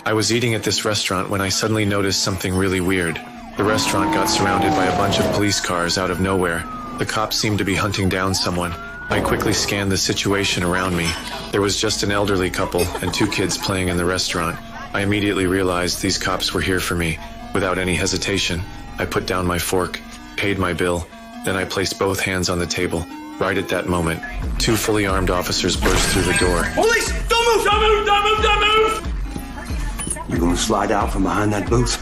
I was eating at this restaurant when I suddenly noticed something really weird. The restaurant got surrounded by a bunch of police cars out of nowhere. The cops seemed to be hunting down someone. I quickly scanned the situation around me. There was just an elderly couple and 2 kids playing in the restaurant. I immediately realized these cops were here for me. Without any hesitation, I put down my fork, paid my bill, then I placed both hands on the table. Right at that moment, 2 fully armed officers burst through the door. Police! Don't move! Don't move! Don't move! Don't move! You're gonna slide out from behind that booth,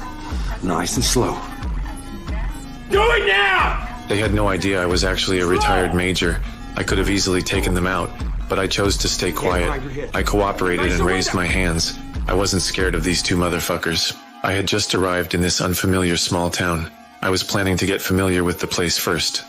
nice and slow. Do it now! They had no idea I was actually a retired major. I could have easily taken them out, but I chose to stay quiet. I cooperated and raised my hands. I wasn't scared of these 2 motherfuckers. I had just arrived in this unfamiliar small town. I was planning to get familiar with the place first.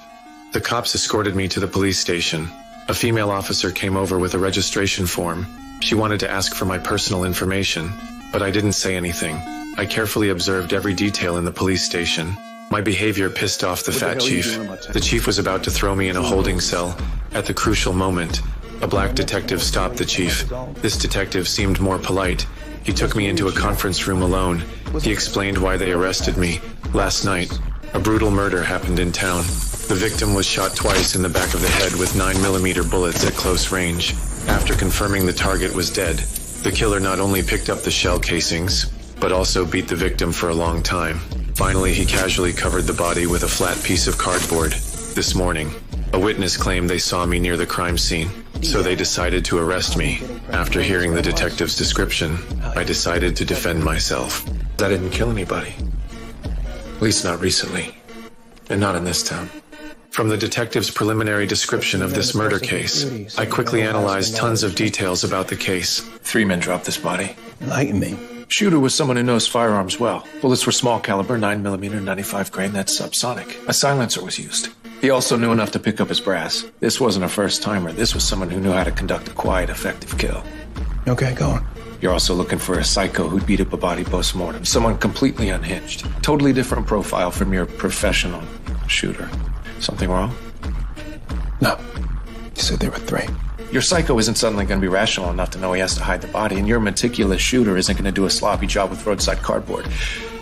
The cops escorted me to the police station. A female officer came over with a registration form. She wanted to ask for my personal information, but I didn't say anything. I carefully observed every detail in the police station. My behavior pissed off the fat chief. The chief was about to throw me in a holding cell. At the crucial moment, a black detective stopped the chief. This detective seemed more polite. He took me into a conference room alone. He explained why they arrested me. Last night, a brutal murder happened in town. The victim was shot twice in the back of the head with 9mm bullets at close range. After confirming the target was dead, the killer not only picked up the shell casings, but also beat the victim for a long time. Finally, he casually covered the body with a flat piece of cardboard. This morning, a witness claimed they saw me near the crime scene, so they decided to arrest me. After hearing the detective's description, I decided to defend myself. I didn't kill anybody. At least not recently. And not in this town. From the detective's preliminary description of this murder case, I quickly analyzed tons of details about the case. 3 men dropped this body. Enlighten me. Shooter was someone who knows firearms well. Bullets were small caliber, 9mm, 95 grain, that's subsonic. A silencer was used. He also knew enough to pick up his brass. This wasn't a first-timer. This was someone who knew how to conduct a quiet, effective kill. Okay, go on. You're also looking for a psycho who'd beat up a body post-mortem. Someone completely unhinged. Totally different profile from your professional shooter. Something wrong? No. You said there were 3. Your psycho isn't suddenly going to be rational enough to know he has to hide the body, and your meticulous shooter isn't going to do a sloppy job with roadside cardboard.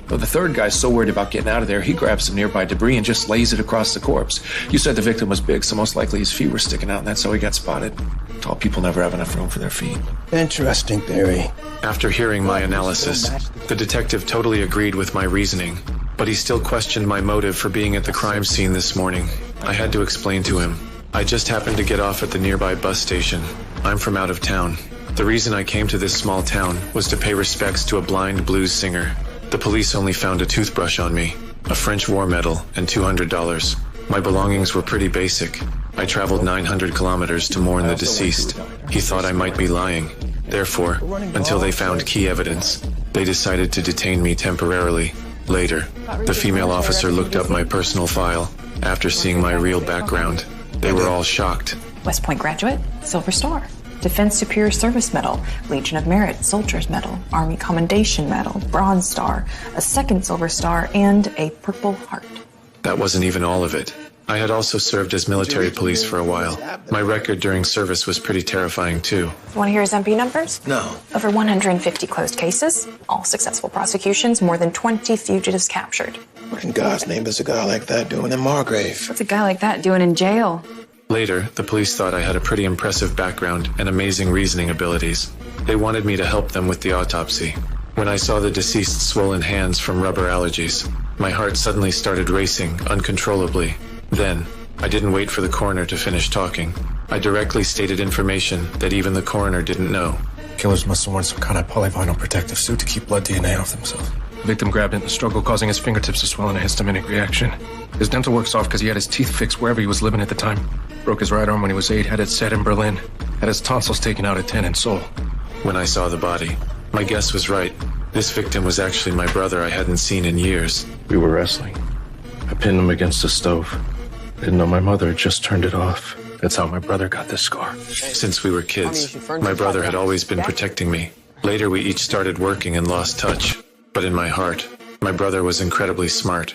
But the third guy's so worried about getting out of there, he grabs some nearby debris and just lays it across the corpse. You said the victim was big, so most likely his feet were sticking out, and that's how he got spotted. Tall people never have enough room for their feet. Interesting theory. After hearing my analysis, the detective totally agreed with my reasoning, but he still questioned my motive for being at the crime scene this morning. I had to explain to him. I just happened to get off at the nearby bus station. I'm from out of town. The reason I came to this small town was to pay respects to a blind blues singer. The police only found a toothbrush on me, a French war medal, and $200. My belongings were pretty basic. I traveled 900 kilometers to mourn the deceased. He thought I might be lying. Therefore, until they found key evidence, they decided to detain me temporarily. Later, the female officer looked up my personal file. After seeing my real background, they were all shocked. West Point graduate, Silver Star. Defense Superior Service Medal, Legion of Merit, Soldier's Medal, Army Commendation Medal, Bronze Star, a second Silver Star, and a Purple Heart. That wasn't even all of it. I had also served as military police for a while. My record during service was pretty terrifying, too. Want to hear his MP numbers? No. Over 150 closed cases, all successful prosecutions, more than 20 fugitives captured. What in God's name is a guy like that doing in Margrave? What's a guy like that doing in jail? Later, the police thought I had a pretty impressive background and amazing reasoning abilities. They wanted me to help them with the autopsy. When I saw the deceased's swollen hands from rubber allergies, my heart suddenly started racing uncontrollably. Then, I didn't wait for the coroner to finish talking. I directly stated information that even the coroner didn't know. Killers must have worn some kind of polyvinyl protective suit to keep blood DNA off themselves. The victim grabbed it in the struggle, causing his fingertips to swell in a histaminic reaction. His dental work's off because he had his teeth fixed wherever he was living at the time. Broke his right arm when he was 8, had it set in Berlin. Had his tonsils taken out at 10 in Seoul. When I saw the body, my guess was right. This victim was actually my brother I hadn't seen in years. We were wrestling. I pinned him against the stove. Didn't know my mother had just turned it off. That's how my brother got this scar. Since we were kids, my brother had always been protecting me. Later, we each started working and lost touch. But in my heart, my brother was incredibly smart.